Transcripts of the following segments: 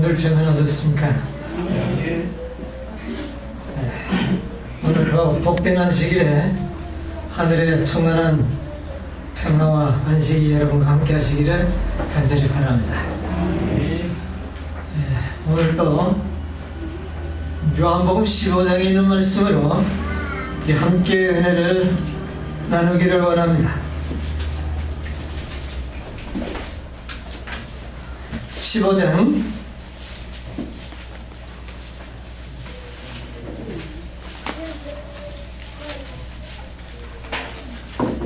여러분들 평안하셨습니까? 오늘도 복된 안식일에 하늘의 충만한 평화와 안식이 여러분과 함께 하시기를 간절히 바랍니다. 오늘도 요한복음 15장에 있는 말씀으로 우리 함께 은혜를 나누기를 원합니다. 15장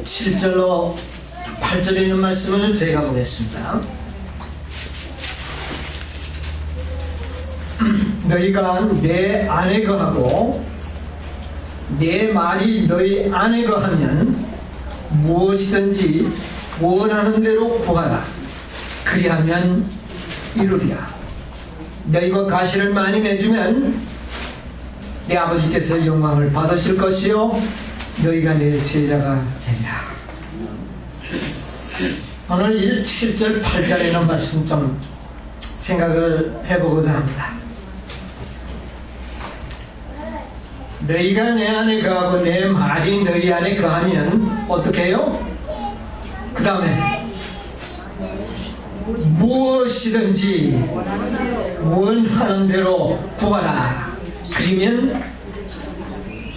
7절로 8절에 있는 말씀을 제가 보겠습니다. 너희가 내 안에 거하고 내 말이 너희 안에 거하면 무엇이든지 원하는 대로 구하라. 그리하면 이루리라. 너희가 가시를 많이 맺으면 내 아버지께서 영광을 받으실 것이요 너희가 내 제자가 되리라. 오늘 1, 7절 8절에 있는 말씀 좀 생각을 해보고자 합니다. 너희가 내 안에 거하고 내 말이 너희 안에 거하면 어떻게 해요? 그 다음에 무엇이든지 원하는 대로 구하라. 그러면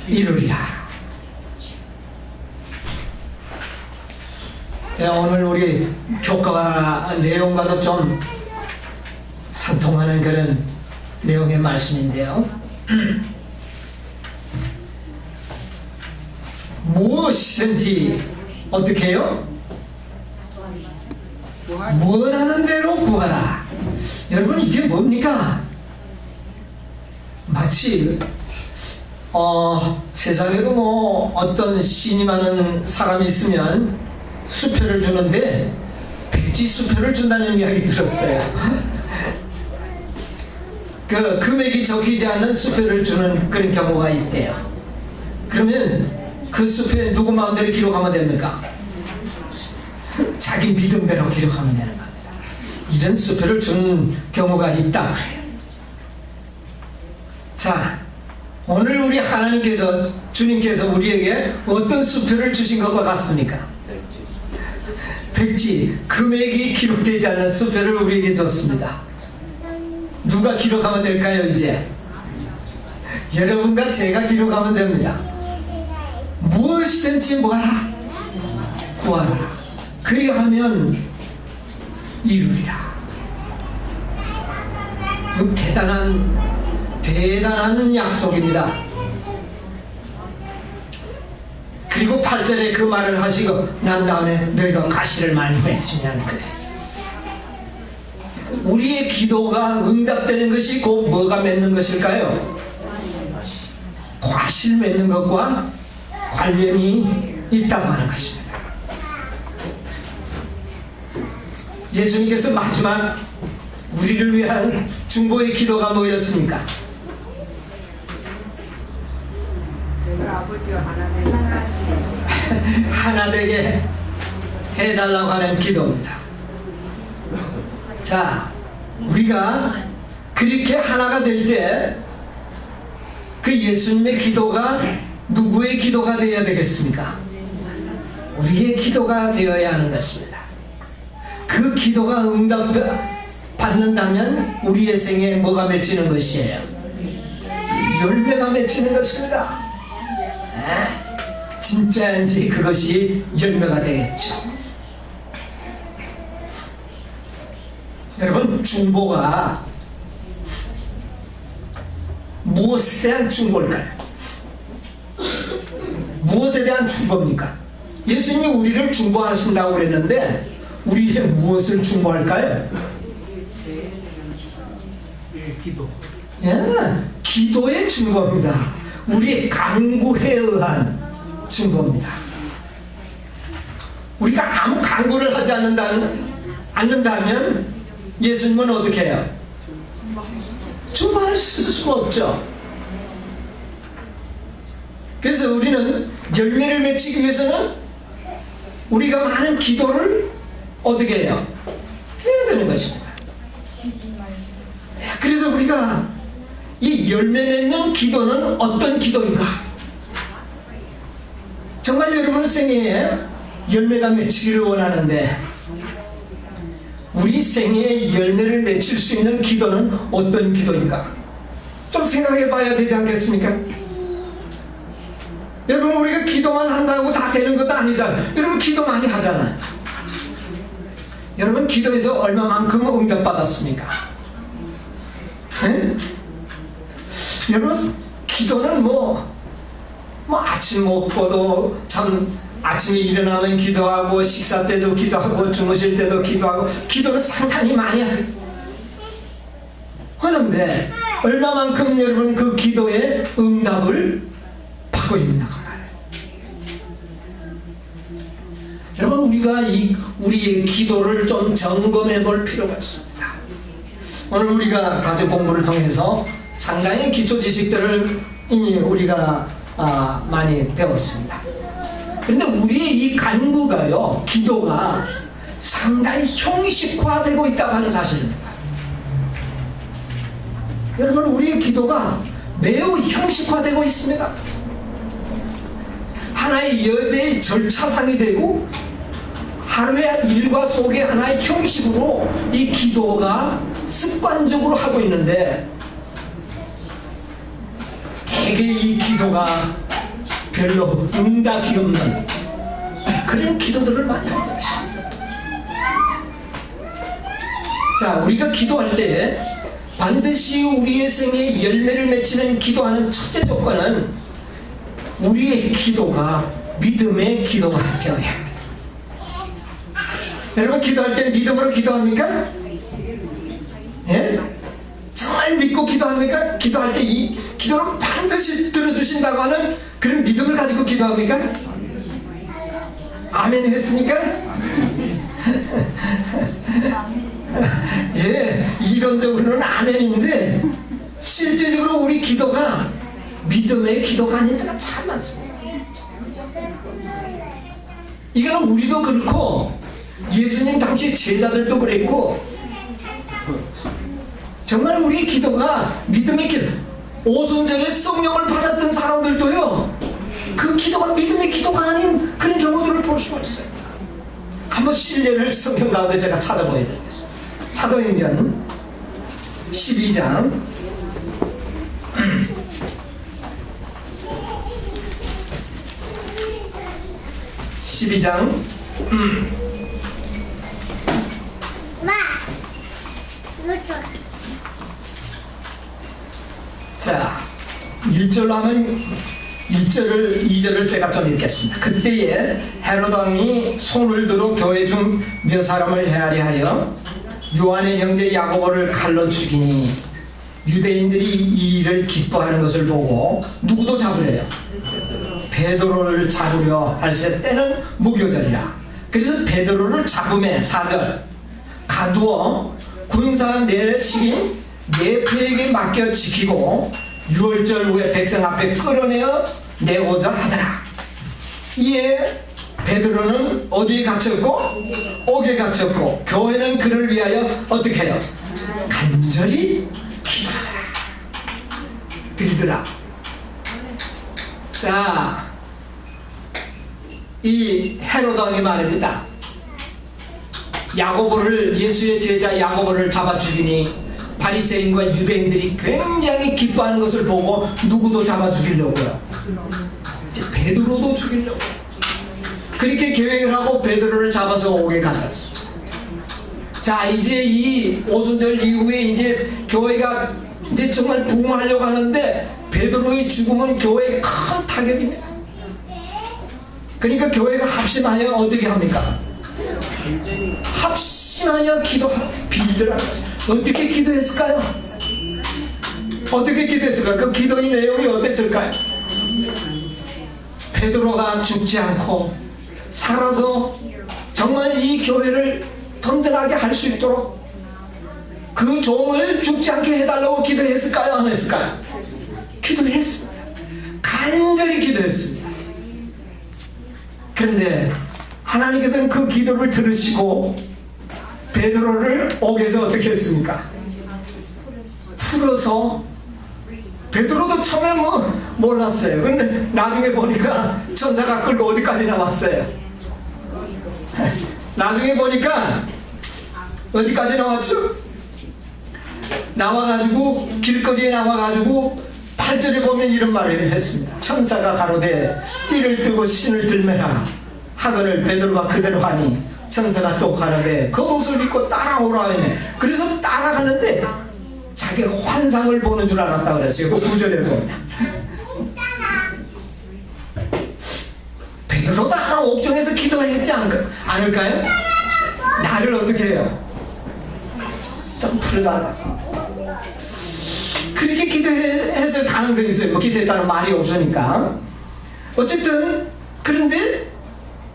이루리라. 오늘 우리 교과 내용과도 좀 상통하는 그런 내용의 말씀인데요. 무엇이든지 어떻게 해요? 원하는 대로 구하라. 여러분 이게 뭡니까? 마치 세상에도 뭐 어떤 신이 많은 사람이 있으면 수표를 주는데 백지 수표를 준다는 이야기 들었어요. 그 금액이 적히지 않는 수표를 주는 그런 경우가 있대요. 그러면 그 수표에 누구 마음대로 기록하면 됩니까? 자기 믿음대로 기록하면 되는 겁니다. 이런 수표를 주는 경우가 있다 그래요. 자, 오늘 우리 하나님께서 주님께서 우리에게 어떤 수표를 주신 것과 같습니까? 백지, 금액이 기록되지 않는 수표를 우리에게 줬습니다. 누가 기록하면 될까요? 이제 여러분과 제가 기록하면 됩니다. 무엇이든지 뭐하라? 구하라. 그리하면 이루리라. 대단한 약속입니다. 그리고 8절에 그 말을 하시고 난 다음에 너희가 가시를 많이 맺으면 그랬어. 우리의 기도가 응답되는 것이 곧 뭐가 맺는 것일까요? 과실 맺는 것과 관련이 있다고 하는 것입니다. 예수님께서 마지막 우리를 위한 중보의 기도가 뭐였습니까? 아버지와 하나 되게 해달라고 하는 기도입니다. 자, 우리가 그렇게 하나가 될 때 그 예수님의 기도가 누구의 기도가 되어야 되겠습니까? 우리의 기도가 되어야 하는 것입니다. 그 기도가 응답받는다면 우리의 생에 뭐가 맺히는 것이에요? 열매가 맺히는 것입니다. 진짜인지 그것이 열매가 되겠죠. 여러분, 중보가 무엇에 대한 중보일까요? 무엇에 대한 중보입니까? 예수님이 우리를 중보하신다고 그랬는데 우리의 무엇을 중보할까요? 기도. 기도의 중보입니다. 우리의 간구에 의한 중보입니다. 우리가 아무 간구를 하지 않는다면 예수님은 어떻게 해요? 중보할 수가 없죠. 그래서 우리는 열매를 맺히기 위해서는 우리가 많은 기도를 어떻게 해요? 해야 되는 것입니다. 그래서 우리가 이 열매 맺는 기도는 어떤 기도인가? 정말 여러분 생애에 열매가 맺히기를 원하는데 우리 생애에 열매를 맺힐 수 있는 기도는 어떤 기도인가? 좀 생각해 봐야 되지 않겠습니까? 여러분 우리가 기도만 한다고 다 되는 것도 아니잖아요. 여러분 기도 많이 하잖아요. 여러분 기도에서 얼마만큼 응답받았습니까? 네? 여러분 기도는 뭐 아침 먹고도 참 아침에 일어나면 기도하고 식사 때도 기도하고 주무실 때도 기도하고 기도를 상당히 많이 하는데 얼마만큼 여러분 그 기도에 응답을 받고 있나 그 말이에요. 여러분 우리가 우리의 기도를 좀 점검해 볼 필요가 있습니다. 오늘 우리가 가족 공부를 통해서 상당히 기초 지식들을 이미 우리가 많이 배웠습니다. 그런데 우리의 이 간구가요, 기도가 상당히 형식화되고 있다고 하는 사실입니다. 여러분 우리의 기도가 매우 형식화되고 있습니다. 하나의 예배의 절차상이 되고 하루의 일과 속에 하나의 형식으로 이 기도가 습관적으로 하고 있는데 대개 이 기도가 별로 응답이 없는 그런 기도들을 많이 하고 있습니다. 자, 우리가 기도할 때 반드시 우리의 생에 열매를 맺히는 기도하는 첫째 조건은 우리의 기도가 믿음의 기도가 되어야 합니다. 여러분 기도할 때 믿음으로 기도합니까? 예? 정말 믿고 기도합니까? 기도할 때 이 기도를 반드시 들어주신다고 하는 그런 믿음을 가지고 기도합니까? 아멘 했습니까? 예, 이론적으로는 아멘인데 실제적으로 우리 기도가 믿음의 기도가 아닌 때가 참 많습니다. 이거는 우리도 그렇고 예수님 당시 제자들도 그랬고 정말 우리의 기도가 믿음의 기도, 오순절에 성령을 받았던 사람들도요 그 기도가 믿음의 기도가 아닌 그런 경우들을 볼 수가 있어요. 한번 실례를 성경 가운데 제가 찾아봐야 되겠습니다. 사도행전 12장 12장 자 1절로 하면 2절을 제가 좀 읽겠습니다. 그때에 헤롯 왕이 손을 들어 교회 중 몇 사람을 헤아려 하여 요한의 형제 야고보를 칼로 죽이니 유대인들이 이 일을 기뻐하는 것을 보고 누구도 잡으래요. 베드로를 잡으려 할세 때는 무교절이라. 그래서 베드로를 잡음에 4절 가두어 군사 내식인 네페에게 맡겨 지키고 6월절 후에 백성 앞에 끌어내어 내고자 하더라. 이에 베드로는 어디에 갇혔고? 옥에 갇혔고 교회는 그를 위하여 어떻게 해요? 간절히 기도하더라. 빌드라. 자, 이 헤롯 왕이 말입니다. 야고보를 예수의 제자 야고보를 잡아 죽이니 바리새인과 유대인들이 굉장히 기뻐하는 것을 보고 누구도 잡아 죽이려고요. 이제 베드로도 죽이려고. 그렇게 계획을 하고 베드로를 잡아서 옥에 가졌어. 자, 이제 이 오순절 이후에 이제 교회가 이제 정말 부흥하려고 하는데 베드로의 죽음은 교회에 큰 타격입니다. 그러니까 교회가 합심하여 어떻게 합니까? 합심하여 기도하고 빌드라고 했어요. 어떻게 기도했을까요? 어떻게 기도했을까요? 그 기도의 내용이 어땠을까요? 베드로가 죽지 않고 살아서 정말 이 교회를 든든하게 할 수 있도록 그 종을 죽지 않게 해달라고 기도했을까요? 안 했을까요? 기도했습니다. 간절히 기도했습니다. 그런데 하나님께서는 그 기도를 들으시고 베드로를 옥에서 어떻게 했습니까? 풀어서 베드로도 처음에 몰랐어요. 근데 나중에 보니까 천사가 끌고 어디까지 나왔어요. 나중에 보니까 어디까지 나왔죠? 나와가지고 길거리에 나와가지고 8절에 보면 이런 말을 했습니다. 천사가 가로되 띠를 뜨고 신을 들매라 하거늘 베드로가 그대로 하니 천사가 또 가로되 겉옷을 입고 따라오라 하네. 그래서 따라가는데 자기 환상을 보는 줄 알았다 그랬어요. 그 9절에 보면 베드로도 하나 옥중에서 기도했지 않을까요? 나를 어떻게 해요? 좀 풀어달라. 그렇게 기도했을 가능성이 있어요. 뭐 기도했다는 말이 없으니까. 어쨌든 그런데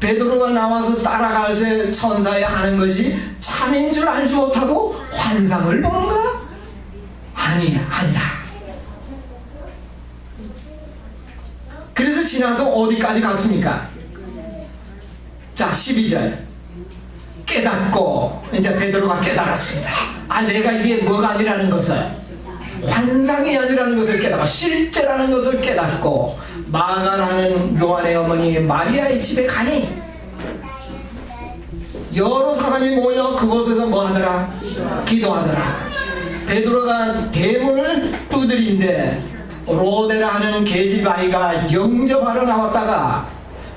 베드로가 나와서 따라갈 때 천사에 하는 것이 참인 줄 알지 못하고 환상을 보는가? 아니라. 그래서 지나서 어디까지 갔습니까? 자, 12절. 깨닫고 이제 베드로가 깨달았습니다. 아, 내가 이게 뭐가 아니라는 것을, 환상이 아니라는 것을 깨닫고 실제라는 것을 깨닫고 마가라는 요한의 어머니 마리아의 집에 가니 여러 사람이 모여 그곳에서 뭐 하더라? 기도하더라. 베드로가 대문을 두드린데 로데라 하는 계집 아이가 영접하러 나왔다가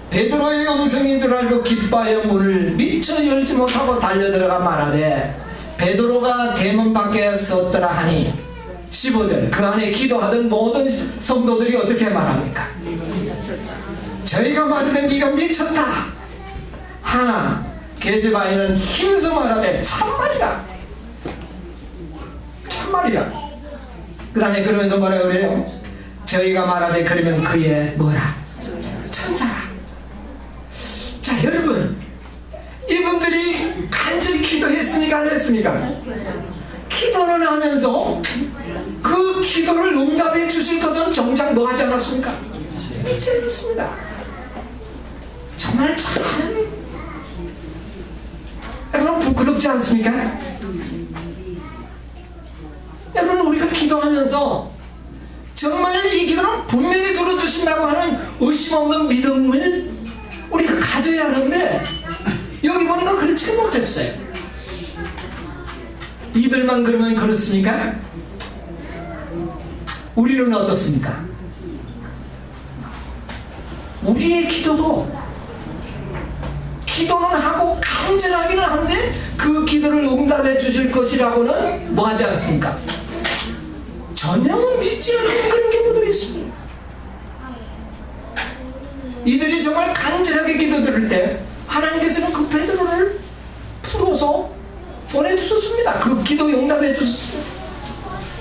베드로의 음성인 줄 알고 기뻐하여 문을 미처 열지 못하고 달려들어가 말하되 베드로가 대문 밖에 섰더라 하니 15절 그 안에 기도하던 모든 성도들이 어떻게 말합니까? 저희가 말하는 네가 미쳤다 하나 계집 아이는 힘써 말하되 참말이라. 그 다음에 그러면서 뭐라 그래요? 저희가 말하되 그러면 그의 뭐라? 천사라. 자, 여러분 이분들이 간절히 기도했습니까? 안 했습니까? 기도를 하면서 그 기도를 응답해 주실 것은 정작 뭐 하지 않았습니까? 믿지 않았습니다. 정말 참 여러분 부끄럽지 않습니까? 여러분 우리가 기도하면서 정말 이 기도는 분명히 들어주신다고 하는 의심 없는 믿음을 우리가 가져야 하는데 여기 보니까 그렇지 못했어요. 이들만 그러면 그렇습니까? 우리는 어떻습니까? 우리의 기도는 하고 간절하기는 한데 그 기도를 응답해 주실 것이라고는 뭐 하지 않습니까? 전혀 믿지 않는 그런 경우들이 있습니다. 이들이 정말 간절하게 기도드릴 때 하나님께서는 그 베드로를 풀어서 보내주셨습니다. 그 기도 응답해 주셨습니다.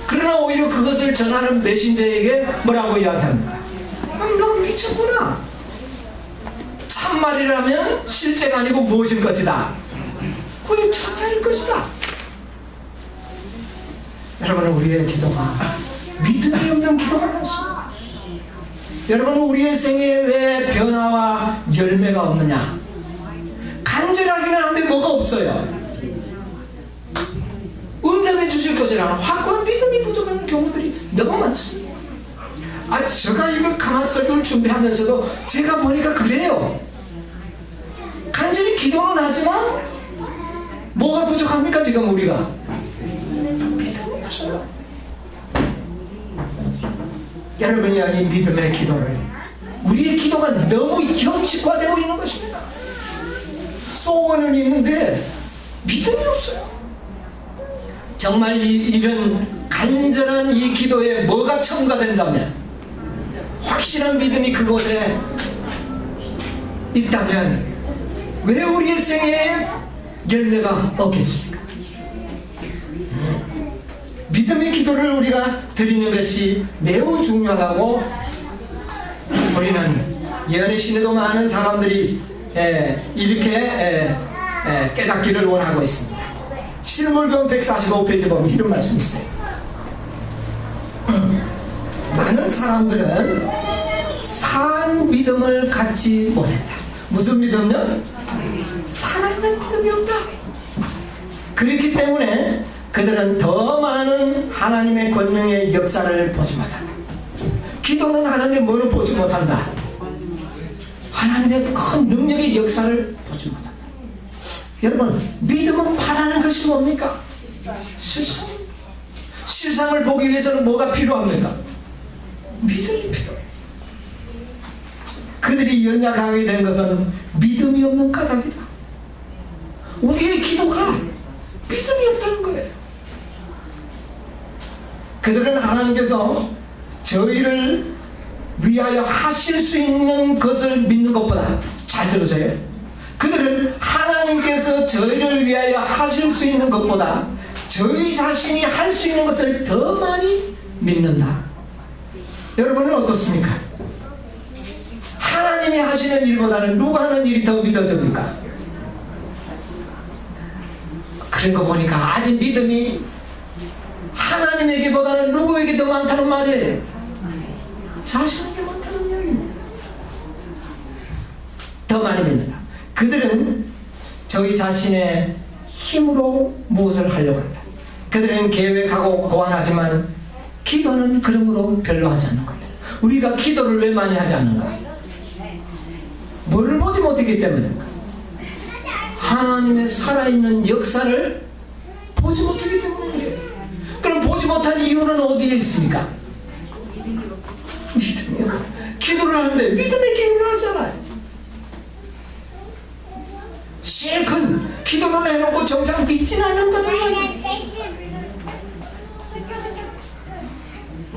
그러나 오히려 그것을 전하는 메신저에게 뭐라고 이야기합니까? 너 미쳤구나. 참말이라면 실제가 아니고 무엇일 것이다? 그게 천사일 것이다. 여러분 우리의 기도가 믿음이 없는 기도가 많습니다. 여러분 우리의 생에 왜 변화와 열매가 없느냐? 간절하기는 한데 뭐가 없어요? 응답해 주실 것이라는 확고한 믿음이 부족한 경우들이 너무 많습니다. 제가 이걸 가만 설교를 준비하면서도 제가 보니까 그래요. 간절히 기도는 하지만 뭐가 부족합니까 지금 우리가? 믿음이 없어요. 여러분이 이 믿음의 기도를 우리의 기도가 너무 형식화되어 있는 것입니다. 소원은 있는데 믿음이 없어요. 정말 이런 간절한 이 기도에 뭐가 첨가된다면 확실한 믿음이 그곳에 있다면 왜 우리의 생애에 열매가 없겠습니까? 믿음의 기도를 우리가 드리는 것이 매우 중요하다고 우리는 예언의 시대도 많은 사람들이 이렇게 깨닫기를 원하고 있습니다. 실물병 145페이지 보면 이런 말씀이 있어요. 많은 사람들은 산 믿음을 갖지 못했다. 무슨 믿음요? 살아있는 믿음이 없다. 그렇기 때문에 그들은 더 많은 하나님의 권능의 역사를 보지 못한다. 기도는 하는데 뭐는 보지 못한다. 하나님의 큰 능력의 역사를 보지 못한다. 여러분, 믿음은 바라는 것이 뭡니까? 실상. 실상을 보기 위해서는 뭐가 필요합니까? 믿음이 필요해요. 그들이 연약하게 된 것은 믿음이 없는 까닭이다. 우리의 기도가 믿음이 없다는 거예요. 그들은 하나님께서 저희를 위하여 하실 수 있는 것을 믿는 것보다, 잘 들으세요, 그들은 하나님께서 저희를 위하여 하실 수 있는 것보다 저희 자신이 할 수 있는 것을 더 많이 믿는다. 여러분은 어떻습니까? 하나님이 하시는 일보다는 누가 하는 일이 더 믿어집니까? 그런 거 보니까 아직 믿음이 하나님에게보다는 누구에게 더 많다는 말이에요. 자신에게 많다는 이야기입니다. 더 많이 믿는다. 그들은 저희 자신의 힘으로 무엇을 하려고 한다. 그들은 계획하고 고안하지만 기도는 그러므로 별로 하지 않는 거예요. 우리가 기도를 왜 많이 하지 않는가? 뭐를 보지 못했기 때문입니까? 하나님의 살아있는 역사를 보지 못하기 때문이에요. 그럼 보지 못한 이유는 어디에 있습니까? 믿음이요. 기도를 하는데 믿음의 기도를 하잖아요. 실컷 기도를 해놓고 정작 믿지는 않는다는 거예요.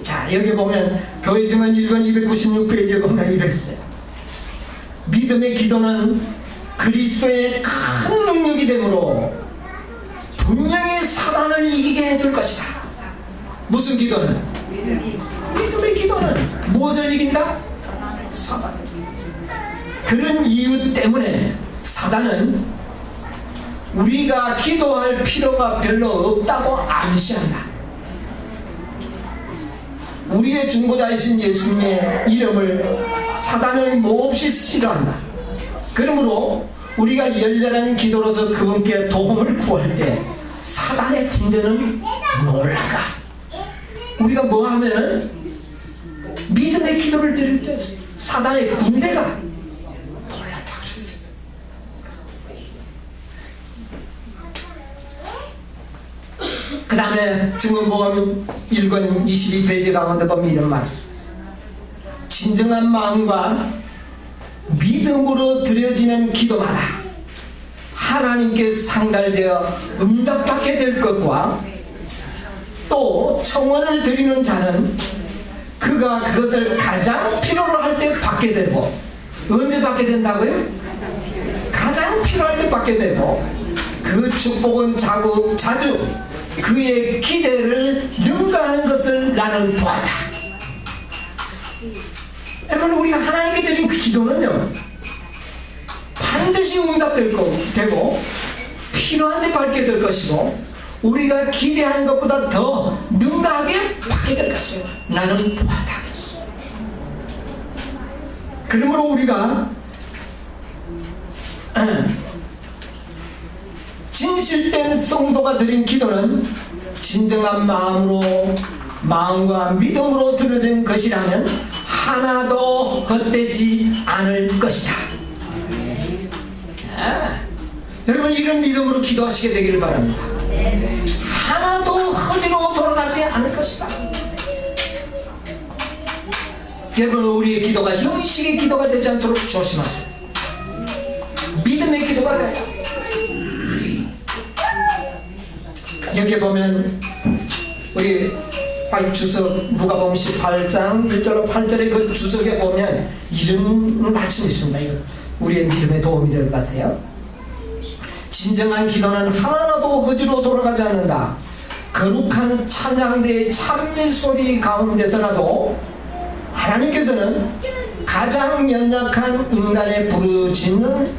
자, 여기 보면 교회 증언 1권 296페이지에 보면 이랬어요. 믿음의 기도는 그리스도의 큰 능력이 되므로 분명히 사단을 이기게 해줄 것이다. 무슨 기도는? 믿음의 기도는 무엇을 이긴다? 사단. 그런 이유 때문에 사단은 우리가 기도할 필요가 별로 없다고 암시한다. 우리의 중보자이신 예수님의 이름을 사단을 몹시 싫어한다. 그러므로 우리가 열렬한 기도로서 그분께 도움을 구할 때 사단의 군대는 놀라가. 우리가 뭐 하면은 믿음의 기도를 드릴 때 사단의 군대가 놀란다 그랬어요. 그 다음에 증언보감 1권 22페이지 가운데 보면 이런 말씀. 진정한 마음과 믿음으로 드려지는 기도마다 하나님께 상달되어 응답받게 될 것과 또 청원을 드리는 자는 그가 그것을 가장 필요로 할 때 받게 되고, 언제 받게 된다고요? 가장 필요할 때 받게 되고, 그 축복은 자주 그의 기대를 능가하는 것을 나는 보았다. 여러분, 우리가 하나님께 드린 그 기도는요 반드시 응답될 되고 필요한 데 받게 될 것이고 우리가 기대하는 것보다 더 능가하게 받게 될 것이에요. 나는 보았다. 그러므로 우리가 진실된 성도가 드린 기도는 진정한 마음과 믿음으로 드려진 것이라면 하나도 헛되지 않을 것이다. 여러분, 이런 믿음으로 기도하시게 되기를 바랍니다. 하나도 허지로 돌아가지 않을 것이다. 여러분, 우리의 기도가 형식의 기도가 되지 않도록 조심하세요. 믿음의 기도가 돼요. 여기 보면 우리 주석 누가복음 18장 1절로 8절의 그 주석에 보면 이런 말씀이 있습니다. 이거 우리의 믿음에 도움이 될 것 같아요. 진정한 기도는 하나도 허지로 돌아가지 않는다. 거룩한 찬양대의 찬미 소리 가운데서라도 하나님께서는 가장 연약한 인간의 부르짖는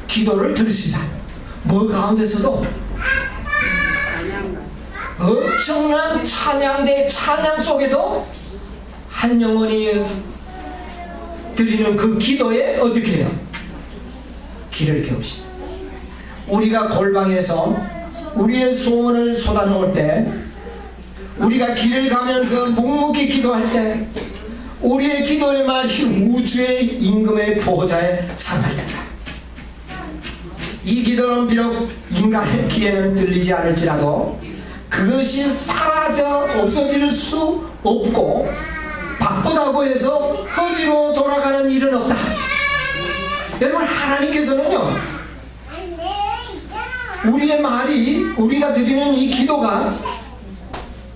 기도를 들으시다. 뭐 가운데서도 엄청난 찬양대 찬양 속에도 한 영혼이 드리는 그 기도에 어떻게 해요? 길을 깨우시다. 우리가 골방에서 우리의 소원을 쏟아놓을 때, 우리가 길을 가면서 묵묵히 기도할 때 우리의 기도의 맛이 우주의 임금의 보호자에 상달된다. 이 기도는 비록 인간의 귀에는 들리지 않을지라도 그것이 사라져 없어질 수 없고, 바쁘다고 해서 허지로 돌아가는 일은 없다. 여러분, 하나님께서는요, 우리의 말이, 우리가 드리는 이 기도가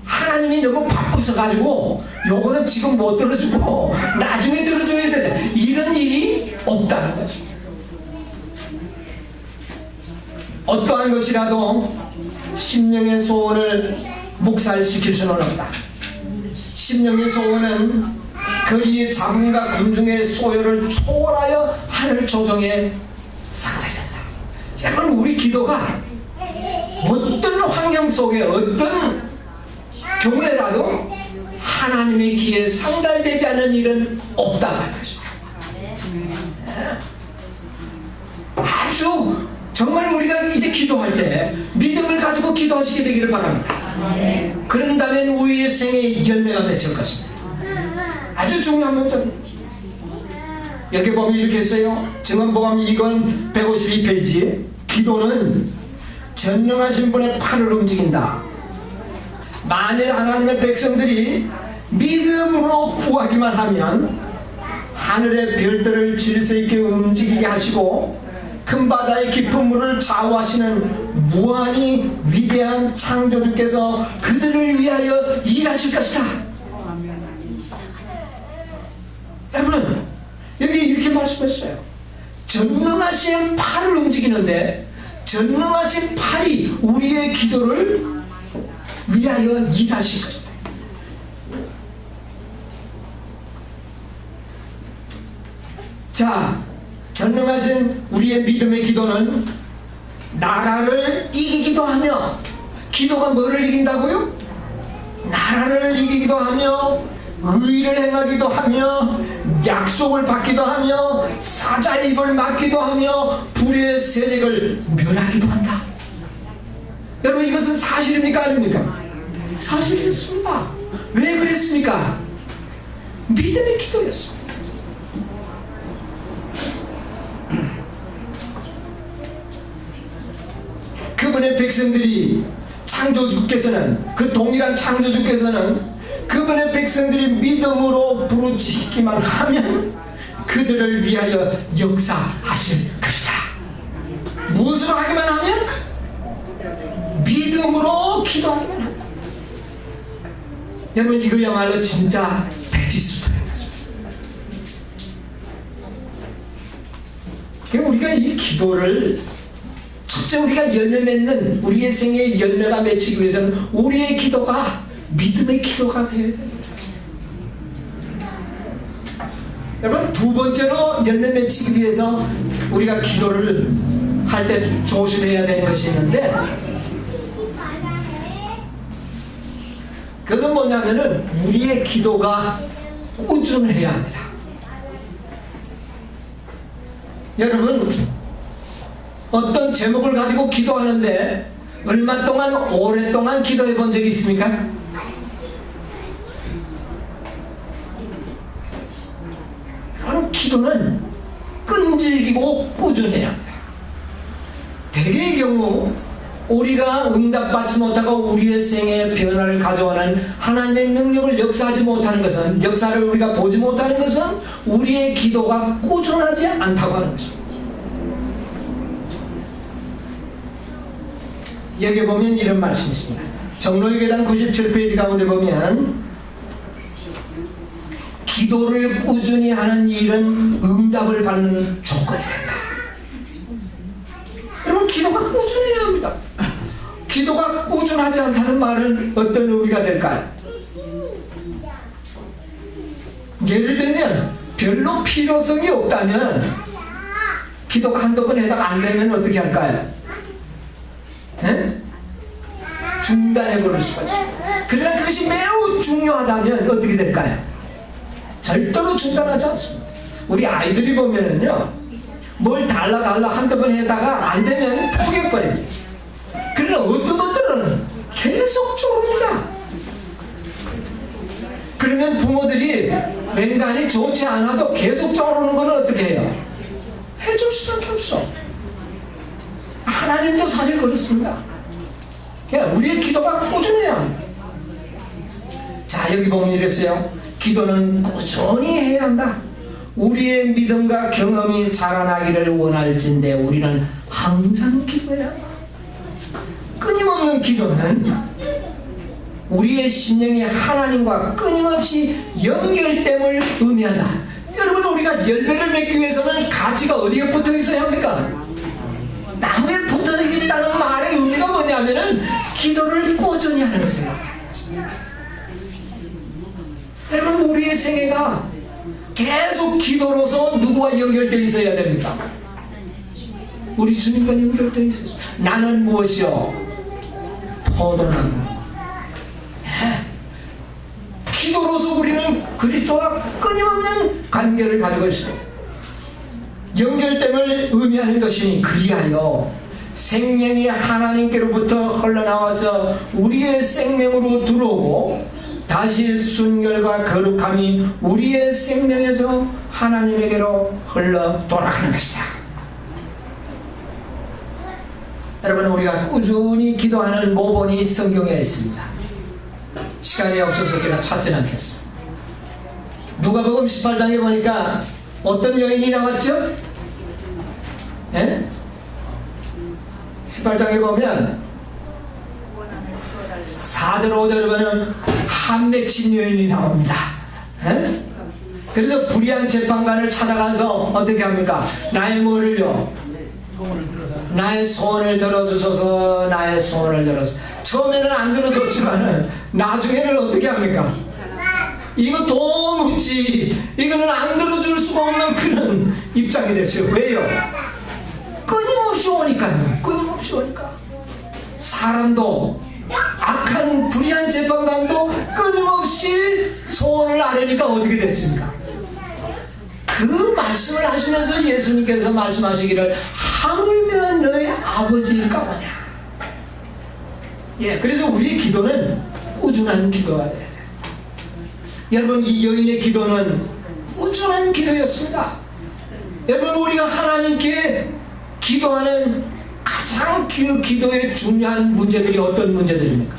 하나님이 너무 바빠서 가지고 요거는 지금 못 들어주고 나중에 들어줘야 된다, 이런 일이 없다는 거죠. 어떠한 것이라도 심령의 소원을 묵살시킬 수는 없다. 심령의 소원은 거리의 자금과 군중의 소요를 초월하여 하늘 조정에 상달된다. 여러분, 우리 기도가 어떤 환경 속에 어떤 경우에라도 하나님의 귀에 상달되지 않는 일은 없다는 것입니다. 아주 정말 우리가 이제 기도할 때 믿음을 가지고 기도하시게 되기를 바랍니다. 그런다면 우리의 생의 열매가 맺힐 것입니다. 아주 중요한 문제입니다. 여기 보면 이렇게 했어요. 증언복음 2권 152페이지. 기도는 전능하신 분의 팔을 움직인다. 만일 하나님의 백성들이 믿음으로 구하기만 하면 하늘의 별들을 질서 있게 움직이게 하시고 큰 바다의 깊은 물을 좌우하시는 무한히 위대한 창조주께서 그들을 위하여 일하실 것이다. 여러분, 여기 이렇게 말씀했어요. 전능하신 팔을 움직이는데 전능하신 팔이 우리의 기도를 위하여 일하실 것이다. 자, 전능하신 우리의 믿음의 기도는 나라를 이기기도 하며, 기도가 뭐를 이긴다고요? 나라를 이기기도 하며, 의를 행하기도 하며, 약속을 받기도 하며, 사자의 입을 막기도 하며, 불의 세력을 멸하기도 한다. 여러분, 이것은 사실입니까 아닙니까? 사실이었습니다. 왜 그랬습니까? 믿음의 기도였습니다. 그분의 백성들이, 창조주께서는, 그 동일한 창조주께서는 그분의 백성들이 믿음으로 부르짖기만 하면 그들을 위하여 역사하실 것이다. 무엇으로 하기만 하면? 믿음으로 기도하기만 한다. 여러분, 이거야말로 진짜 백지수도인 거죠. 우리가 이 기도를, 첫째 우리가 열매 맺는, 우리의 생애의 열매가 맺히기 위해서는 우리의 기도가 믿음의 기도가 되어야 됩니다. 여러분, 두 번째로 열매 맺히기 위해서 우리가 기도를 할 때 조심해야 되는 것이 있는데, 그것은 뭐냐면은 우리의 기도가 꾸준해야 합니다. 여러분, 어떤 제목을 가지고 기도하는데 얼마 동안, 오랫동안 기도해 본 적이 있습니까? 그런 기도는 끈질기고 꾸준해야 합니다. 대개의 경우 우리가 응답받지 못하고 우리의 생에 변화를 가져오는 하나님의 능력을 역사하지 못하는 것은, 역사를 우리가 보지 못하는 것은 우리의 기도가 꾸준하지 않다고 하는 것입니다. 여기 보면 이런 말씀이 있습니다. 정로의 계단 97페이지 가운데 보면 기도를 꾸준히 하는 일은 응답을 받는 조건이 된다. 여러분, 기도가 꾸준해야 합니다. 기도가 꾸준하지 않다는 말은 어떤 의미가 될까요? 예를 들면 별로 필요성이 없다면 기도가 한두 번 해다가 안 되면 어떻게 할까요? 네? 중단해 버릴 수가 있어요. 그러나 그것이 매우 중요하다면 어떻게 될까요? 절대로 중단하지 않습니다. 우리 아이들이 보면은요, 뭘 달라 한두 번 해다가 안 되면 포기해버립니다. 그러나 어떤 맹간이 좋지 않아도 계속적으로 오는 건 어떻게 해요? 해줄 수밖에 없어. 하나님도 사실 그렇습니다. 그냥 우리의 기도가 꾸준해야 합니다. 자, 여기 보면 이랬어요. 기도는 꾸준히 해야 한다. 우리의 믿음과 경험이 자라나기를 원할진대 우리는 항상 기도해야 한다. 끊임없는 기도는 우리의 심령이 하나님과 끊임없이 연결됨을 의미한다. 여러분, 우리가 열매를 맺기 위해서는 가지가 어디에 붙어 있어야 합니까? 나무에 붙어 있다는 말의 의미가 뭐냐면은 기도를 꾸준히 하는 것이에요. 여러분, 우리의 생애가 계속 기도로서 누구와 연결되어 있어야 됩니까? 우리 주님과 연결되어 있어요. 나는 무엇이요? 포도나무. 기도로서 우리는 그리스도와 끊임없는 관계를 가지고 있어요. 연결됨을 의미하는 것이니 그리하여 생명이 하나님께로부터 흘러나와서 우리의 생명으로 들어오고 다시 순결과 거룩함이 우리의 생명에서 하나님에게로 흘러 돌아가는 것이다. 여러분, 우리가 꾸준히 기도하는 모본이 성경에 있습니다. 시간이 없어서 제가 찾지는 않겠습니다. 누가복음 18장에 보니까 어떤 여인이 나왔죠? 예? 18장에 보면 4절 5절에 보면 한 맺힌 여인이 나옵니다. 예? 그래서 불의한 재판관을 찾아가서 어떻게 합니까? 나의 뭐를요? 나의 소원을 들어주소서. 나의 소원을 들어주소서. 처음에는 안 들어줬지만 나중에는 어떻게 합니까? 이거 도무지 이거는 안 들어줄 수가 없는 그런 입장이 됐어요. 왜요? 끊임없이 오니까요. 끊임없이 오니까. 사람도 악한 불의한 재판관도 끊임없이 소원을 아뢰니까 어떻게 됐습니까? 그 말씀을 하시면서 예수님께서 말씀하시기를 하물며 너의 아버지일까 뭐냐. 예, 그래서 우리의 기도는 꾸준한 기도가 돼야 돼요. 여러분, 이 여인의 기도는 꾸준한 기도였습니다. 여러분, 우리가 하나님께 기도하는 가장 그 기도의 중요한 문제들이 어떤 문제들입니까?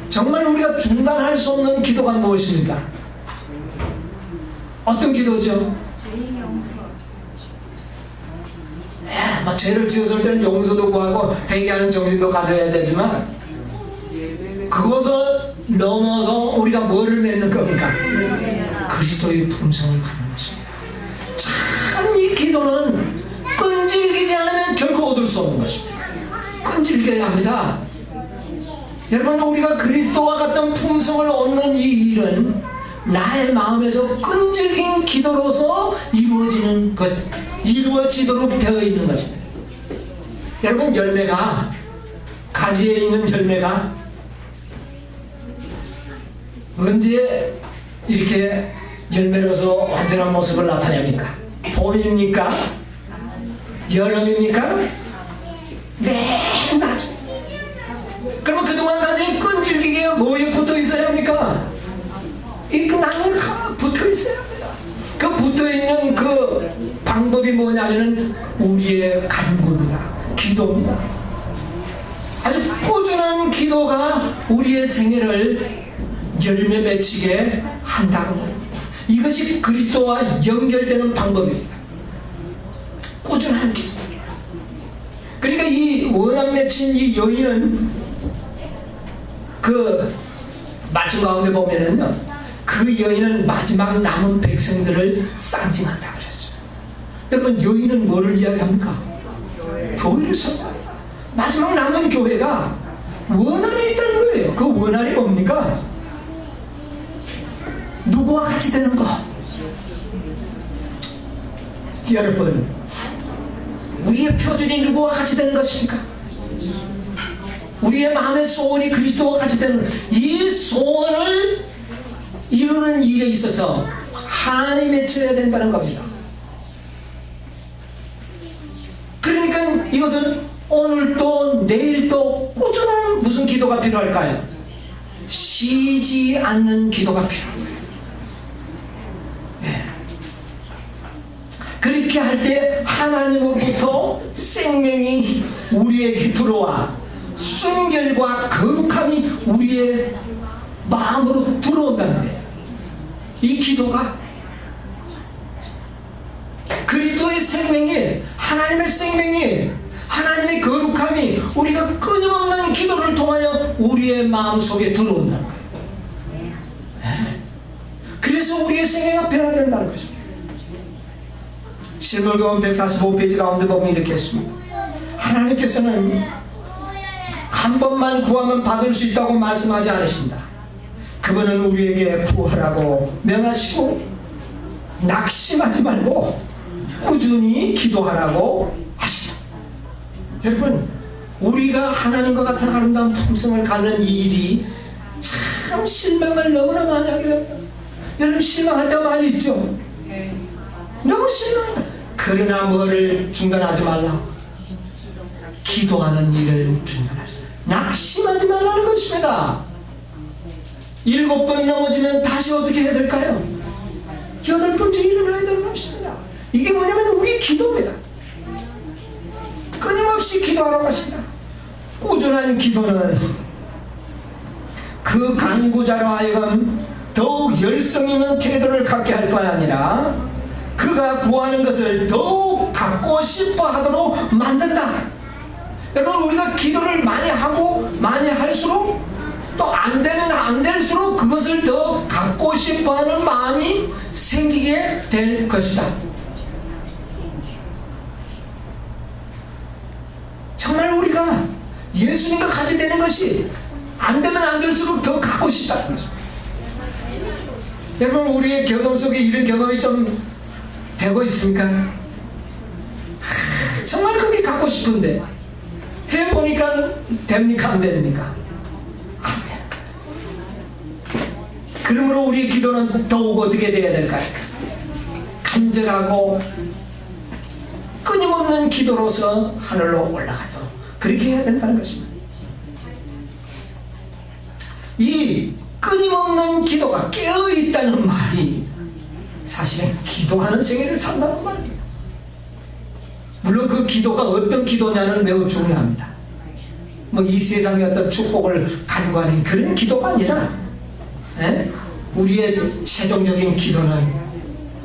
정말 우리가 중단할 수 없는 기도가 무엇입니까? 어떤 기도죠? 막 죄를 지었을 때는 용서도 구하고 회개하는 정신도 가져야 되지만 그것을 넘어서 우리가 뭐를 맺는 겁니까? 그리스도의 품성을 갖는 것입니다. 참, 이 기도는 끈질기지 않으면 결코 얻을 수 없는 것입니다. 끈질겨야 합니다. 여러분, 우리가 그리스도와 같은 품성을 얻는 이 일은 나의 마음에서 끈질긴 기도로서 이루어지는 것, 이루어지도록 되어 있는 것입니다. 여러분, 열매가, 가지에 있는 열매가 언제 이렇게 열매로서 완전한 모습을 나타냅니까? 봄입니까? 여름입니까? 맨 나중. 그러면 그동안까지 끈질기게 뭐에 붙어 있어야 합니까? 이 나무에 붙어 있어야 합니다. 그 붙어 있는 그 방법이 뭐냐면은 우리의 간구입니다. 기도입니다. 아주 꾸준한 기도가 우리의 생애를 열매 맺히게 한다는 겁니다. 이것이 그리스도와 연결되는 방법입니다. 꾸준한 기도. 그러니까 이 원한 맺힌 이 여인은 그 말씀 가운데 보면은요, 그 여인은 마지막 남은 백성들을 상징한다 그랬어요. 여러분, 여인은 뭐를 이야기합니까? 교회를 선포합니다. 마지막 남은 교회가 원한이 있다는 거예요. 그 원한이 뭡니까? 누구와 같이 되는 거. 여러분, 우리의 표준이 누구와 같이 되는 것입니까? 우리의 마음의 소원이 그리스도와 같이 되는, 이 소원을 이루는 일에 있어서 한이 맺혀야 된다는 겁니다. 그러니까 이것은 오늘도 내일도 꾸준한 무슨 기도가 필요할까요? 쉬지 않는 기도가 필요합니다. 하나님으로부터 생명이 우리에게 들어와 순결과 거룩함이 우리의 마음으로 들어온다는 거예요. 이 기도가 그리스도의 생명이, 하나님의 생명이, 하나님의 거룩함이 우리가 끊임없는 기도를 통하여 우리의 마음속에 들어온다는 거예요. 그래서 우리의 생애가 변화된다는 거죠. 실물교원 145페이지 가운데 보면 이렇게 했습니다. 하나님께서는 한 번만 구하면 받을 수 있다고 말씀하지 않으신다. 그분은 우리에게 구하라고 명하시고 낙심하지 말고 꾸준히 기도하라고 하시다. 여러분, 우리가 하나님과 같은 아름다운 품성을 갖는 이 일이 참 실망을 너무나 많이 하게 됩니다. 여러분, 실망할 때가 많이 있죠? 너무 실망한다. 그러나 뭐를 중단하지 말라. 기도하는 일을 중단하지 말라. 낙심하지 말라는 것입니다. 7번 넘어지면 다시 어떻게 해야 될까요? 8번째 일어나야 되는 것입니다. 이게 뭐냐면 우리 기도입니다. 끊임없이 기도하라고 하십니다. 꾸준한 기도는 그 간구자로 하여금 더욱 열성 있는 태도를 갖게 할 뿐 아니라 그가 구하는 것을 더욱 갖고 싶어 하도록 만든다. 여러분, 우리가 기도를 많이 하고 많이 할수록 또 안 되면 안 될수록 그것을 더 갖고 싶어 하는 마음이 생기게 될 것이다. 정말 우리가 예수님과 같이 되는 것이 안 되면 안 될수록 더 갖고 싶다는 거죠. 여러분, 우리의 경험 속에 이런 경험이 좀 되고 있습니까? 정말 그게 갖고 싶은데 해보니까 됩니까? 안 됩니까? 그러므로 우리의 기도는 더욱 어떻게 되어야 될까요? 간절하고 끊임없는 기도로서 하늘로 올라가도록 그렇게 해야 된다는 것입니다. 이 끊임없는 기도가 깨어있다는 말이 사실은 기도하는 생애를 산다는 말입니다. 물론 그 기도가 어떤 기도냐는 매우 중요합니다. 뭐 이 세상의 어떤 축복을 간구하는 그런 기도가 아니라 우리의 최종적인 기도는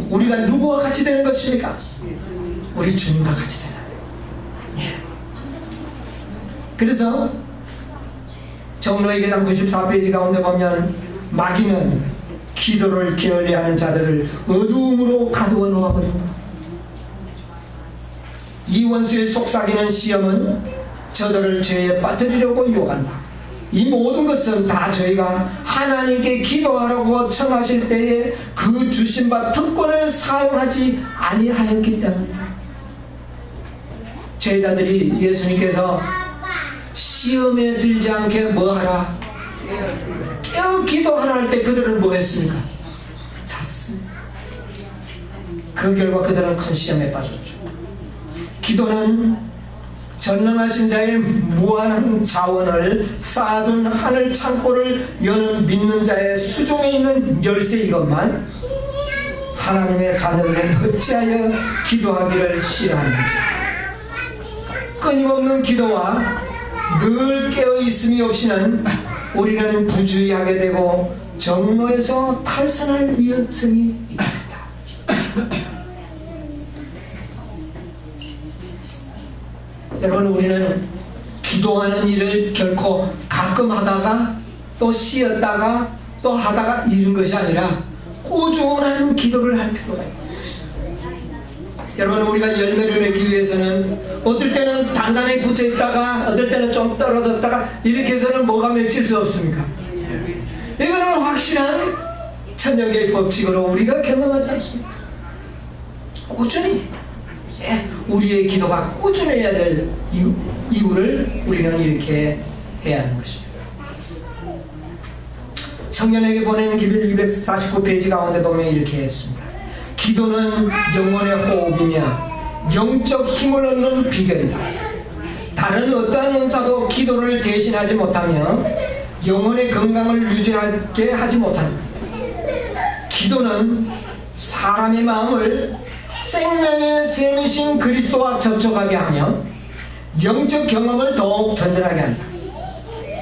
우리가 누구와 같이 되는 것입니까? 우리 주님과 같이 되는. 그래서 정로의 계단 94페이지 가운데 보면 마귀는 기도를 게을리하는 자들을 어두움으로 가두어 놓아버린다. 이 원수의 속삭이는 시험은 저들을 죄에 빠뜨리려고 유혹한다. 이 모든 것은 다 저희가 하나님께 기도하라고 청하실 때에 그 주신 바 특권을 사용하지 아니하였기 때문이다. 제자들이 예수님께서 시험에 들지 않게 뭐하라? 깨어 기도하라 할 때 그들은 뭐 했습니까? 잤습니다. 그 결과 그들은 큰 시험에 빠졌죠. 기도는 전능하신 자의 무한한 자원을 쌓아둔 하늘 창고를 여는 믿는 자의 수종에 있는 열쇠이것만 하나님의 자녀들은 어찌하여 기도하기를 싫어하는지. 끊임없는 기도와 늘 깨어있음이 없이는 우리는 부주의하게 되고 정로에서 탈선할 위험성이 있다. 여러분, 우리는 기도하는 일을 결코 가끔 하다가 또 쉬었다가 또 하다가 이런 것이 아니라 꾸준한 기도를 할 필요가 있다. 여러분, 우리가 열매를 맺기 위해서는 어떨 때는 단단히 붙어있다가 어떨 때는 좀 떨어졌다가 이렇게 해서는 뭐가 맺힐 수 없습니까? 이거는 확실한 천연계의 법칙으로 우리가 경험하지 않습니까? 꾸준히 우리의 기도가 꾸준해야 될 이유를 우리는 이렇게 해야 하는 것입니다. 청년에게 보내는 기별 249페이지 가운데 보면 이렇게 했습니다. 기도는 영혼의 호흡이며 영적 힘을 얻는 비결이다. 다른 어떠한 은사도 기도를 대신하지 못하며 영혼의 건강을 유지하게 하지 못한다. 기도는 사람의 마음을 생명의 샘이신 그리스도와 접촉하게 하며 영적 경험을 더욱 든든하게 한다.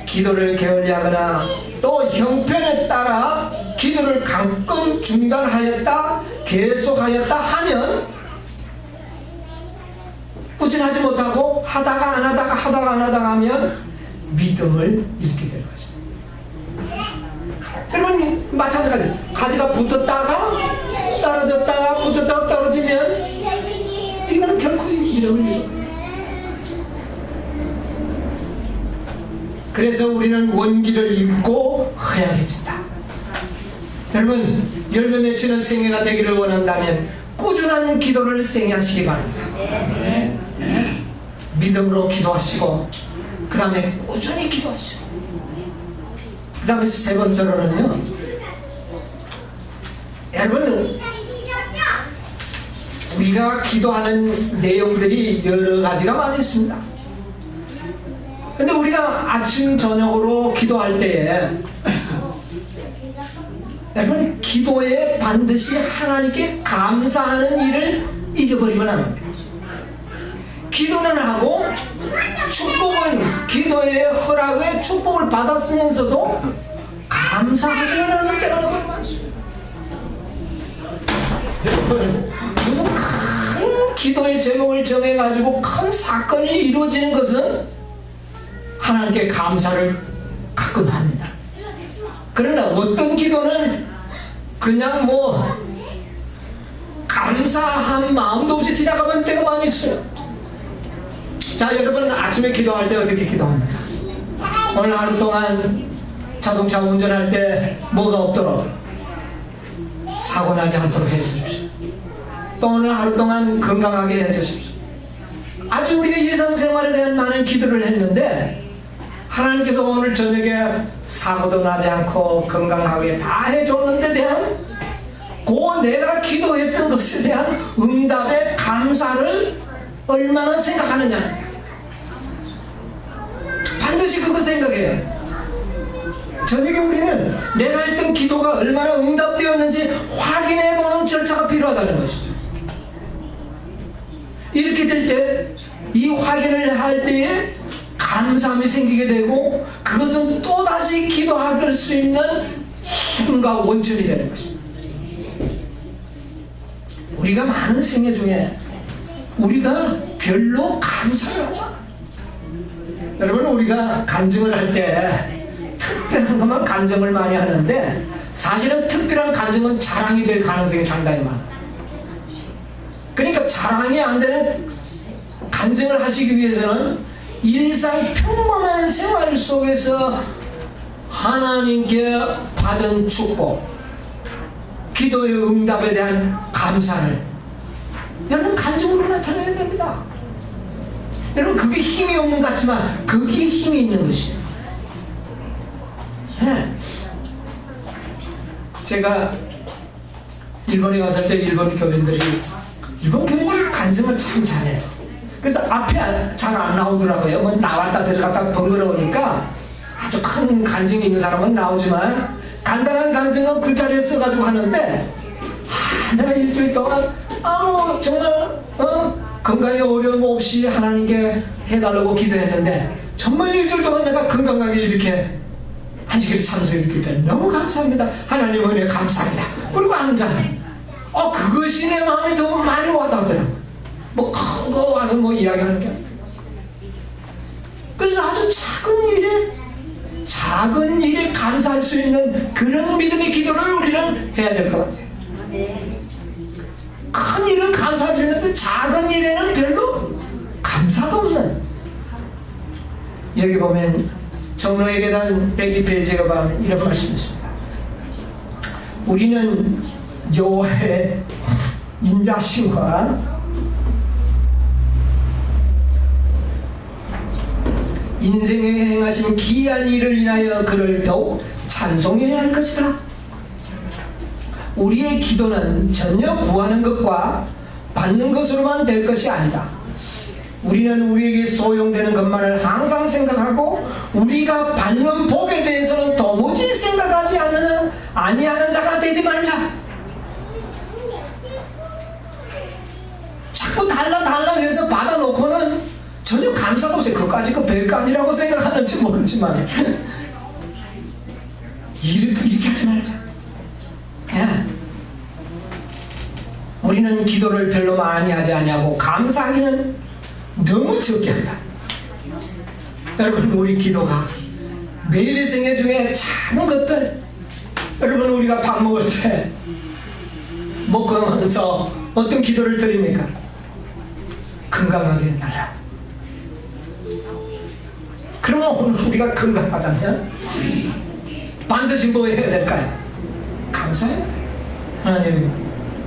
기도를 게을리하거나 또 형편에 따라 기도를 가끔 중단하였다 계속하였다 하면 꾸준하지 못하고 하다가 안 하다가 하면 믿음을 잃게 될 것이다. 여러분 마찬가지, 가지가 붙었다가 떨어졌다가 붙었다가 떨어지면 이거는 결코 믿음을 잃어. 그래서 우리는 원기를 잃고 허약해진다. 여러분 열매 맺히는 생애가 되기를 원한다면 꾸준한 기도를 생애하시기 바랍니다. 믿음으로 기도하시고 그 다음에 꾸준히 기도하시고 그 다음에 세 번째로는요, 여러분 우리가 기도하는 내용들이 여러 가지가 많이 있습니다. 근데 우리가 아침 저녁으로 기도할 때에 여러분 기도에 반드시 하나님께 감사하는 일을 잊어버리면 안 됩니다. 기도는 하고 축복은 기도의 허락에 축복을 받았으면서도 감사하지 않는 때가 너무 많습니다. 여러분 무슨 큰 기도의 제목을 정해가지고 큰 사건이 이루어지는 것은 하나님께 감사를 가끔 합니다. 그러나 어떤 기도는 그냥 뭐 감사한 마음도 없이 지나가는 때가 많이 있어요. 자, 여러분 아침에 기도할 때 어떻게 기도합니까? 오늘 하루 동안 자동차 운전할 때 뭐가 없도록 사고 나지 않도록 해주십시오. 또 오늘 하루 동안 건강하게 해주십시오. 아주 우리가 일상생활에 대한 많은 기도를 했는데 하나님께서 오늘 저녁에 사고도 나지 않고 건강하게 다 해줬는데 대한 그 내가 기도했던 것에 대한 응답의 감사를 얼마나 생각하느냐. 반드시 그거 생각해요. 저녁에 우리는 내가 했던 기도가 얼마나 응답되었는지 확인해보는 절차가 필요하다는 것이죠. 이렇게 될 때 이 확인을 할 때에 감사함이 생기게 되고 그것은 또다시 기도할 수 있는 힘과 원천이 되는 것입니다. 우리가 많은 생애 중에 우리가 별로 감사를 하지 않아요. 여러분 우리가 간증을 할 때 특별한 것만 간증을 많이 하는데 사실은 특별한 간증은 자랑이 될 가능성이 상당히 많아요. 그러니까 자랑이 안 되는 간증을 하시기 위해서는 일상 평범한 생활 속에서 하나님께 받은 축복, 기도의 응답에 대한 감사를 여러분 간증으로 나타내야 됩니다. 여러분 그게 힘이 없는 것 같지만 그게 힘이 있는 것이에요. 네. 제가 일본에 갔을 때 일본 교민들이 간증을 참 잘해요. 그래서 앞에 잘 안 나오더라고요. 뭐 나왔다 들어갔다 번거로우니까 아주 큰 간증이 있는 사람은 나오지만 간단한 간증은 그 자리에 써가지고 하는데 내가 일주일 동안 아무 정말 건강에 어려움 없이 하나님께 해달라고 기도했는데 정말 일주일 동안 내가 건강하게 이렇게 한식을 참서 이렇게 때 너무 감사합니다. 하나님 은혜 감사합니다. 그리고 앉아. 그것이 내 마음에 더 많이 와닿더라고요. 뭐 큰 거 와서 뭐 이야기하는 게 아니에요. 그래서 아주 작은 일에 감사할 수 있는 그런 믿음의 기도를 우리는 해야 될 것 같아요. 큰 일은 감사할 수 있는데 작은 일에는 별로 감사가 없는. 여기 보면 정로의 계단 102페이지에 보면 이런 말씀이 있습니다. 우리는 여호와의 인자심과 인생에 행하신 기이한 일을 인하여 그를 더욱 찬송해야 할 것이다. 우리의 기도는 전혀 구하는 것과 받는 것으로만 될 것이 아니다. 우리는 우리에게 소용되는 것만을 항상 생각하고 우리가 받는 복에 대해서는 도무지 생각하지 아니하는 자가 되지 말자. 감사도 없어요. 그것까지 그 별거 아니라고 생각하는지 모르지만 이렇게 하지 말자. 예. 우리는 기도를 별로 많이 하지 않냐고 감사하기는 너무 적게 한다. 여러분, 우리 기도가 매일의 생애 중에 작은 것들, 여러분, 우리가 밥 먹을 때 먹으면서 어떤 기도를 드립니까? 건강하게 해달라. 그러면 오늘 우리가 건강하다면 반드시 뭐 해야 될까요? 감사해야 돼요. 하나님,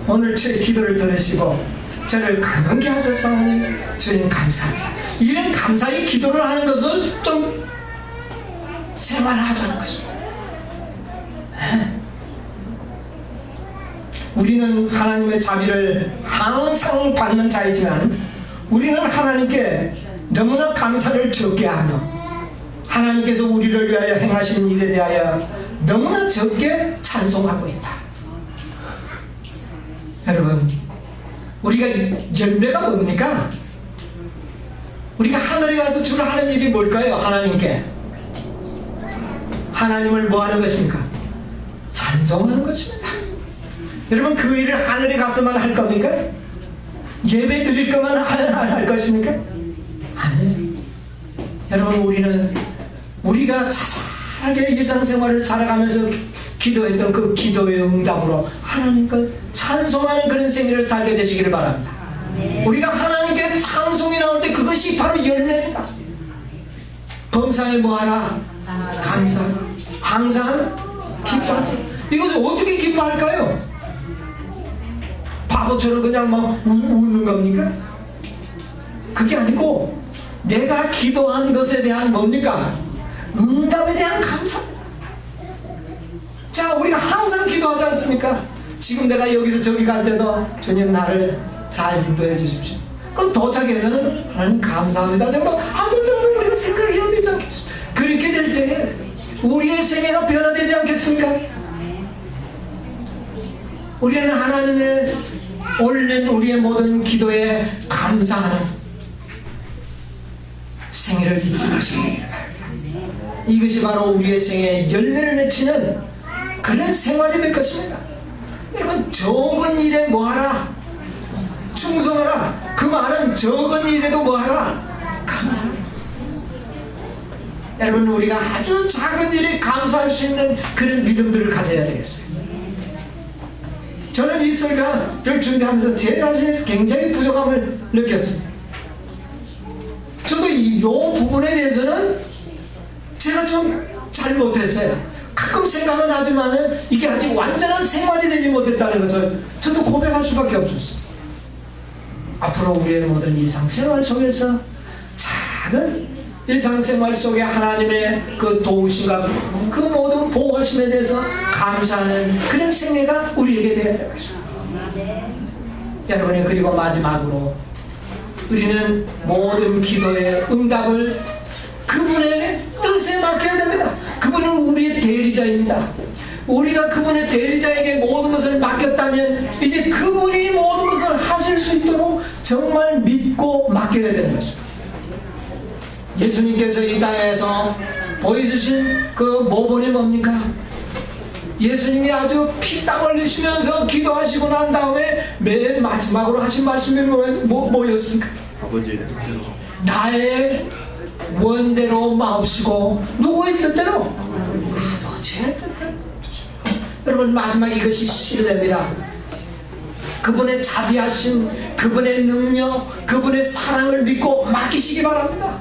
오늘 제 기도를 들으시고 저를 건강하게 하셔서 하나님, 주님 감사합니다. 이런 감사의 기도를 하는 것을 좀 생활하자는 것입니다. 우리는 하나님의 자비를 항상 받는 자이지만 우리는 하나님께 너무나 감사를 적게 하며 하나님께서 우리를 위하여 행하신 일에 대하여 너무나 적게 찬송하고 있다. 여러분, 우리가 열매가 뭡니까? 우리가 하늘에 가서 주로 하는 일이 뭘까요? 하나님께 하나님을 뭐 하는 것입니까? 찬송하는 것입니다. 여러분, 그 일을 하늘에 가서만 할 겁니까? 예배 드릴 것만 할 것입니까? 아니에요. 여러분, 우리가 자잘하게 일상생활을 살아가면서 기도했던 그 기도의 응답으로 하나님께 찬송하는 그런 생애를 살게 되시기를 바랍니다. 우리가 하나님께 찬송이 나올 때 그것이 바로 열매입니다. 범사에 뭐하라? 감사하라. 항상 기뻐하라. 이것을 어떻게 기뻐할까요? 바보처럼 그냥 막 웃는 겁니까? 그게 아니고 내가 기도한 것에 대한 뭡니까? 응답에 대한 감사입니다. 자, 우리가 항상 기도하지 않습니까? 지금 내가 여기서 저기 갈 때도 주님 나를 잘 인도해 주십시오. 그럼 도착해서는 하나님 감사합니다 정도 한 번 정도 우리가 생각해야 되지 않겠습니까? 그렇게 될 때 우리의 생애가 변화되지 않겠습니까? 우리는 하나님의 올린 우리의 모든 기도에 감사하는 생애를 잊지 마시기 바랍니다. 이것이 바로 우리의 생애에 열매를 맺히는 그런 생활이 될 것입니다. 여러분, 적은 일에 뭐하라? 충성하라. 그 말은 적은 일에도 뭐하라? 감사하라. 여러분, 우리가 아주 작은 일에 감사할 수 있는 그런 믿음들을 가져야 되겠어요. 저는 이 설교를 준비하면서 제 자신에서 굉장히 부족함을 느꼈습니다. 저도 이 부분에 대해서는 제가 좀 잘 못했어요. 가끔 생각은 하지만은 이게 아직 완전한 생활이 되지 못했다는 것을 저도 고백할 수밖에 없었어요. 앞으로 우리의 모든 일상생활 속에서 작은 일상생활 속에 하나님의 그 도우심과 그 모든 보호하심에 대해서 감사하는 그런 생애가 우리에게 되어야 될 것입니다. 여러분이, 그리고 마지막으로 우리는 모든 기도의 응답을 그분의 뜻에 맡겨야 됩니다. 그분은 우리의 대리자입니다. 우리가 그분의 대리자에게 모든 것을 맡겼다면 이제 그분이 모든 것을 하실 수 있도록 정말 믿고 맡겨야 되는 것입니다. 예수님께서 이 땅에서 보여주신 그 모본이 뭡니까? 예수님이 아주 피땀 흘리시면서 기도하시고 난 다음에 맨 마지막으로 하신 말씀이 뭐였습니까? 아버지의 나의 원대로 마옵시고 누구의 뜻대로? 아버지의 뜻대로. 여러분, 마지막 이것이 신뢰입니다. 그분의 자비하심, 그분의 능력, 그분의 사랑을 믿고 맡기시기 바랍니다.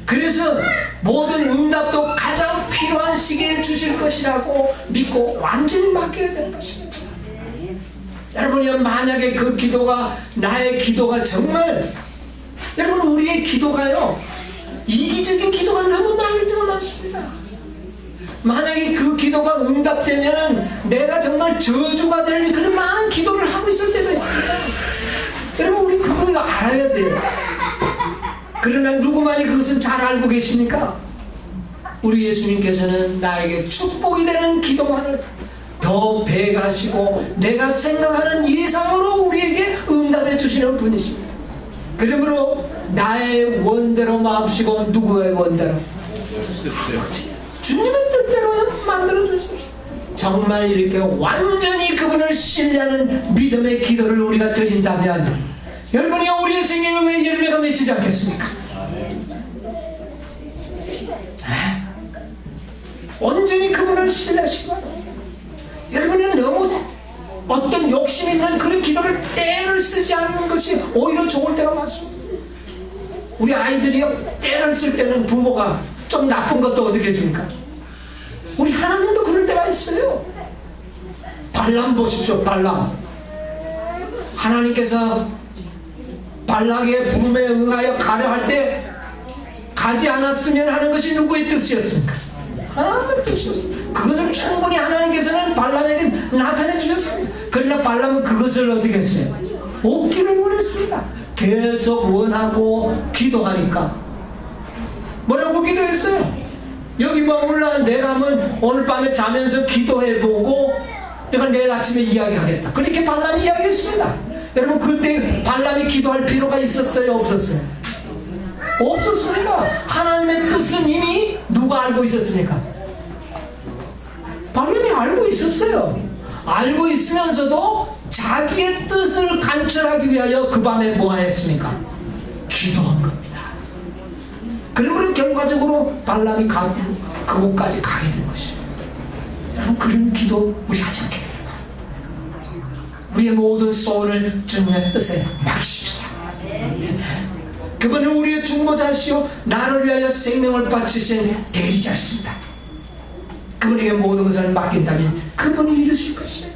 그래서 모든 응답도 가장 필요한 시기에 주실 것이라고 믿고 완전히 맡겨야 되는 것입니다. 여러분이 만약에 그 기도가 나의 기도가 정말, 여러분, 우리의 기도가요 이기적인 기도가 너무 많을 때가 많습니다. 만약에 그 기도가 응답되면 내가 정말 저주가 될 그런 많은 기도를 하고 있을 때가 있습니다. 여러분, 우리 그거 알아야 돼요. 그러나 누구만이 그것은 잘 알고 계십니까? 우리 예수님께서는 나에게 축복이 되는 기도만을 더 배가시고 내가 생각하는 이상으로 우리에게 응답해 주시는 분이십니다. 그러므로 나의 원대로 마옵시고 누구의 원대로? 주님의 뜻대로 만들어 주십시오. 정말 이렇게 완전히 그분을 신뢰하는 믿음의 기도를 우리가 드린다면 여러분이 우리의 생애에 왜 열매가 맺히지 않겠습니까? 온전히 그분을 신뢰하시고 여러분은 너무 어떤 욕심 있는 그런 기도를 때를 쓰지 않는 것이 오히려 좋을 때가 많습니다. 우리 아이들이요, 때를 쓸 때는 부모가 좀 나쁜 것도 어떻게 해줍니까? 우리 하나님도 그럴 때가 있어요. 발람 보십시오. 발람. 하나님께서 발락의 부름에 응하여 가려 할 때 가지 않았으면 하는 것이 누구의 뜻이었습니까? 하나님의 뜻이었습니다. 그것을 충분히 하나님께서는 발람에게 나타내 주셨습니다. 그러나 발람은 그것을 어떻게 했어요? 얻기를 원했습니다. 계속 원하고 기도하니까 뭐라고 기도했어요? 여기 머물라 내가 하면 오늘 밤에 자면서 기도해보고 내가 내일 아침에 이야기하겠다. 그렇게 발람이 이야기했습니다. 여러분 그때 발람이 기도할 필요가 있었어요? 없었어요? 없었습니다. 하나님의 뜻은 이미 누가 알고 있었습니까? 발람이 알고 있었어요. 알고 있으면서도 자기의 뜻을 관철하기 위하여 그 밤에 뭐 했습니까? 기도한 겁니다. 그러므로 결과적으로 발람이 그곳까지 가게 된 것이에요. 여러분 그런 기도 우리 하지 않게 됩니다. 우리의 모든 소원을 주님의 뜻에 맡기십시다. 그분은 우리의 중보자시오 나를 위하여 생명을 바치신 대리자십니다. 그분에게 모든 것을 맡긴다면 그분이 이루실 것이에요.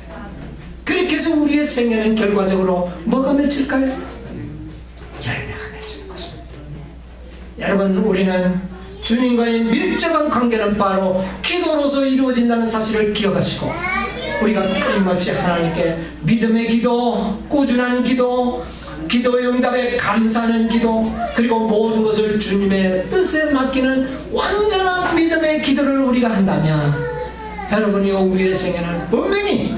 그렇게 해서 우리의 생애는 결과적으로 뭐가 맺힐까요? 열매가 맺히는 것입니다. 여러분 우리는 주님과의 밀접한 관계는 바로 기도로서 이루어진다는 사실을 기억하시고 우리가 끊임없이 하나님께 믿음의 기도, 꾸준한 기도, 기도의 응답에 감사하는 기도, 그리고 모든 것을 주님의 뜻에 맡기는 완전한 믿음의 기도를 우리가 한다면 여러분이 우리의 생애는 분명히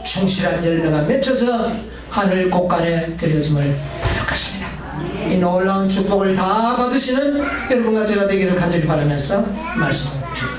충실한 열매가 맺혀서 하늘 곳간에 드려짐을 받을 것입니다. 이 놀라운 축복을 다 받으시는 여러분과 제가 되기를 간절히 바라면서 말씀을 드립니다.